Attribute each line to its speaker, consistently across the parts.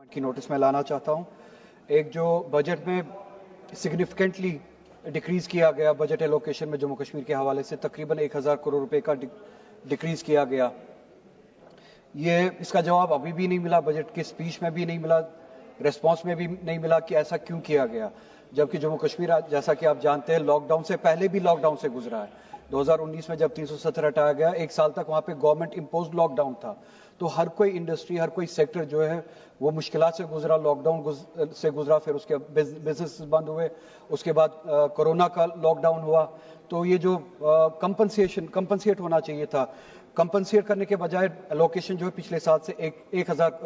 Speaker 1: की नोटिस में लाना चाहता हूं। एक जो बजट में सिग्निफिकेंटली डिक्रीज किया गया बजट एलोकेशन में जम्मू कश्मीर के हवाले से तकरीबन 1000 करोड़ रुपए का डिक्रीज किया गया, ये इसका जवाब अभी भी नहीं मिला, बजट की स्पीच में भी नहीं मिला, रेस्पॉन्स में भी नहीं मिला कि ऐसा क्यों किया गया। जबकि जम्मू कश्मीर जैसा कि आप जानते हैं लॉकडाउन से पहले भी लॉकडाउन से गुजरा है। 2019 में जब 370 हटाया गया, एक साल तक वहां पे गवर्नमेंट इम्पोज्ड लॉकडाउन था, तो हर कोई इंडस्ट्री हर कोई सेक्टर जो है वो मुश्किलात से गुजरा, लॉकडाउन से गुजरा, फिर उसके बिजनेस बंद हुए, उसके बाद कोरोना का लॉकडाउन हुआ। तो ये जो कंपनसेट होना चाहिए था, कंपनसेट करने के बजाय एलोकेशन जो है पिछले साल से 1000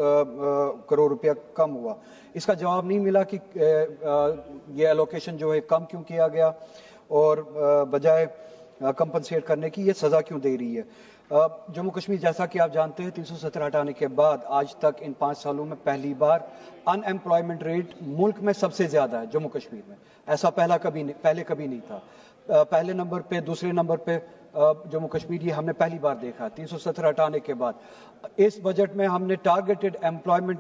Speaker 1: करोड़ रुपया कम हुआ। इसका जवाब नहीं मिला कि ये एलोकेशन जो है कम क्यों किया गया और बजाय कंपनसेट करने की ये सजा क्यों दे रही है। जम्मू कश्मीर जैसा कि आप जानते हैं 370 हटाने के बाद आज तक इन 5 सालों में पहली बार अनएम्प्लॉयमेंट रेट मुल्क में सबसे ज्यादा है जम्मू कश्मीर में। ऐसा पहले कभी नहीं था। पहले नंबर पे दूसरे नंबर पे जम्मू कश्मीर ये हमने पहली बार देखा 370 हटाने के बाद। इस बजट में हमने टारगेटेड एम्प्लॉयमेंट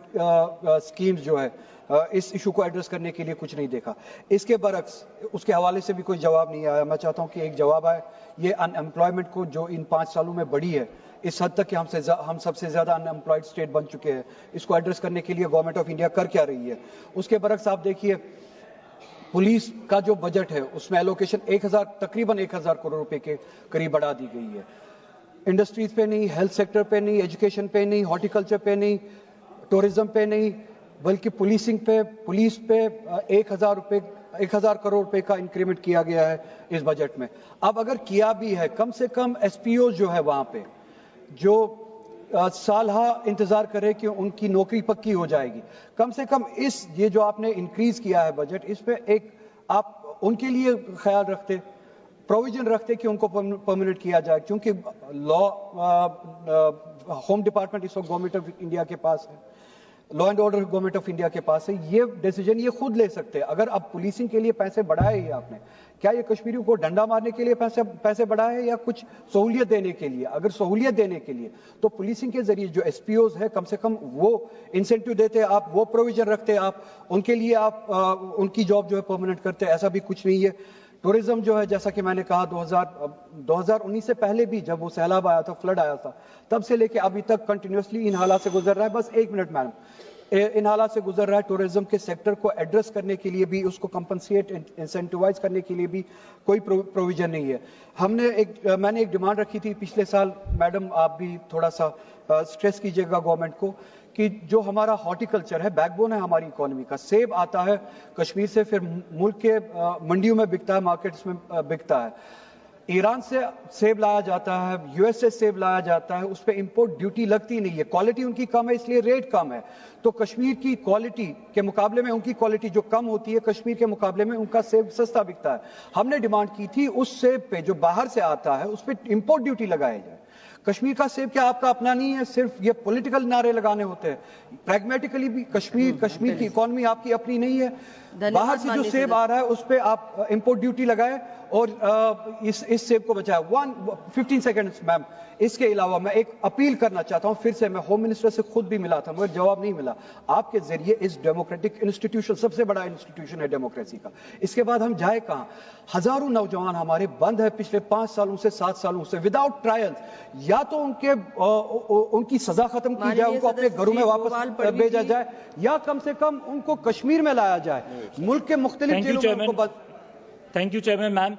Speaker 1: स्कीम्स जो है इस इशू को एड्रेस करने के लिए कुछ नहीं देखा। इसके बरक्स उसके हवाले से भी कोई जवाब नहीं आया। मैं चाहता हूं कि एक जवाब आए। ये अनएम्प्लॉयमेंट को जो इन 5 सालों में बढ़ी है इस हद तक कि हम सबसे ज्यादा अनएम्प्लॉयड स्टेट बन चुके हैं, इसको एड्रेस करने के लिए गवर्नमेंट ऑफ इंडिया कर क्या रही है। उसके बरक्स आप देखिए पुलिस का जो बजट है उसमें एलोकेशन तकरीबन 1000 करोड़ रुपए के करीब बढ़ा दी गई है। इंडस्ट्रीज पे नहीं, हेल्थ सेक्टर पे नहीं, एजुकेशन पे नहीं, हॉर्टिकल्चर पे नहीं, टूरिज्म पे नहीं, बल्कि पुलिस पे 1000 करोड़ रुपए का इंक्रीमेंट किया गया है इस बजट में। अब अगर किया भी है, कम से कम एसपीओ जो है वहां पे जो सालहा इंतजार करे कि उनकी नौकरी पक्की हो जाएगी, कम से कम ये जो आपने इंक्रीज किया है बजट, इस पे एक आप उनके लिए ख्याल रखते, प्रोविजन रखते कि उनको परमानेंट किया जाए। क्योंकि लॉ होम डिपार्टमेंट इस वक्त गवर्नमेंट ऑफ इंडिया के पास है, law and order government of India के पास है, ये डिसीजन ये खुद ले सकते हैं। अगर अब पुलिसिंग के लिए पैसे बढ़ाए ही आपने, क्या ये कश्मीरियों को डंडा मारने के लिए पैसे बढ़ाए या कुछ सहूलियत देने के लिए? अगर सहूलियत देने के लिए तो पुलिसिंग के जरिए जो एसपीओज है कम से कम वो इंसेंटिव देते, आप वो प्रोविजन रखते, आप उनके लिए आप उनकी जॉब जो है परमानेंट करते। ऐसा भी कुछ नहीं है। टूरिज्म जो है जैसा कि मैंने कहा 2019 से पहले भी जब वो सैलाब आया था, फ्लड आया था, तब से लेके अभी तक कंटिन्यूसली इन हालात से गुजर रहा है। बस 1 मिनट मैडम, इन हालात से गुजर रहा है। टूरिज्म के सेक्टर को एड्रेस करने के लिए भी, उसको कंपनसेट इंसेंटिवाइज करने के लिए भी कोई प्रोविजन नहीं है। मैंने एक डिमांड रखी थी पिछले साल, मैडम आप भी थोड़ा सा स्ट्रेस कीजिएगा गवर्नमेंट को, कि जो हमारा हॉर्टिकल्चर है, बैकबोन है हमारी इकोनॉमी का, सेब आता है कश्मीर से, फिर मुल्क के मंडियों में बिकता है, मार्केट्स में बिकता है, ईरान से सेब लाया जाता है, यूएस से सेब लाया जाता है, उस पर इंपोर्ट ड्यूटी लगती नहीं है, क्वालिटी उनकी कम है इसलिए रेट कम है। तो कश्मीर की क्वालिटी के मुकाबले में उनकी क्वालिटी जो कम होती है, कश्मीर के मुकाबले में उनका सेब सस्ता बिकता है। हमने डिमांड की थी उस सेब पे जो बाहर से आता है उस पर इंपोर्ट ड्यूटी लगाई जाए। कश्मीर का सेब क्या आपका अपना नहीं है? सिर्फ ये पॉलिटिकल नारे लगाने होते हैं। प्रैग्मेटिकली भी कश्मीर की इकोनॉमी आपकी अपनी नहीं है। बाहर से जो सेब आ रहा है उस पे आप इंपोर्ट ड्यूटी लगाए और इस सेब को बचाए। 15 सेकंड्स मैम। इसके अलावा मैं एक अपील करना चाहता हूं, फिर से मैं होम मिनिस्टर से खुद भी मिला था मगर जवाब नहीं मिला। आपके जरिए इस डेमोक्रेटिक इंस्टीट्यूशन, सबसे बड़ा इंस्टीट्यूशन है डेमोक्रेसी का, इसके बाद हम जाए कहां? हजारों नौजवान हमारे बंद है पिछले 5 सालों से, 7 सालों से, विदाउट ट्रायल। या तो उनकी सजा खत्म की जाए, उनको अपने घरों में वापस भेजा जाए, या कम से कम उनको कश्मीर में लाया जाए। मुल्क के मुख्तलिफ जेलों में उनको।
Speaker 2: Thank you chairman ma'am.